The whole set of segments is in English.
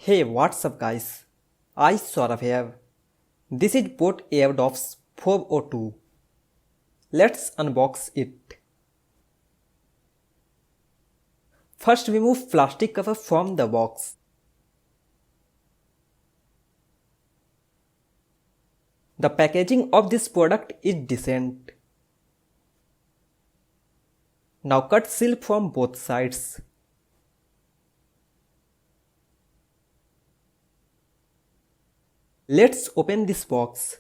Hey, what's up guys? iSaurabh here. This is Boat Airdoes 402. Let's unbox it. First remove plastic cover from the box. The packaging of this product is decent. Now cut seal from both sides. Let's open this box.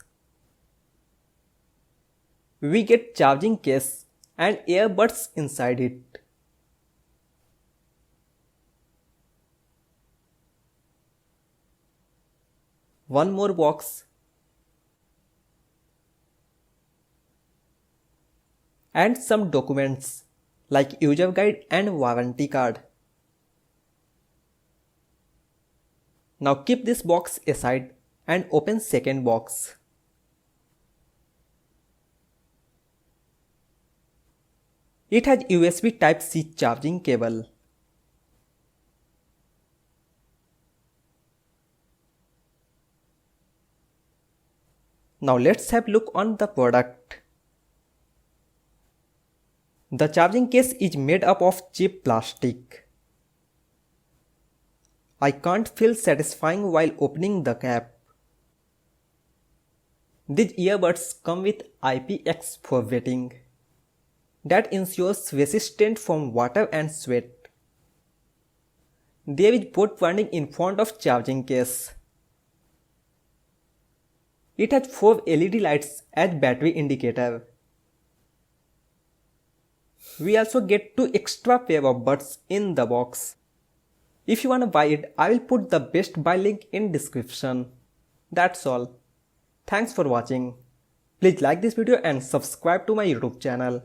We get charging case and earbuds inside it. One more box. And some documents like user guide and warranty card. Now keep this box aside and open second box. It has USB Type-C charging cable. Now let's have a look on the product. The charging case is made up of cheap plastic. I can't feel satisfying while opening the cap. These earbuds come with IPX4 rating that ensures resistance from water and sweat. There is boat warning in front of charging case. It has 4 LED lights as battery indicator. We also get 2 extra pair of buds in the box. If you wanna buy it, I will put the best buy link in description. That's all. Thanks for watching. Please like this video and subscribe to my YouTube channel.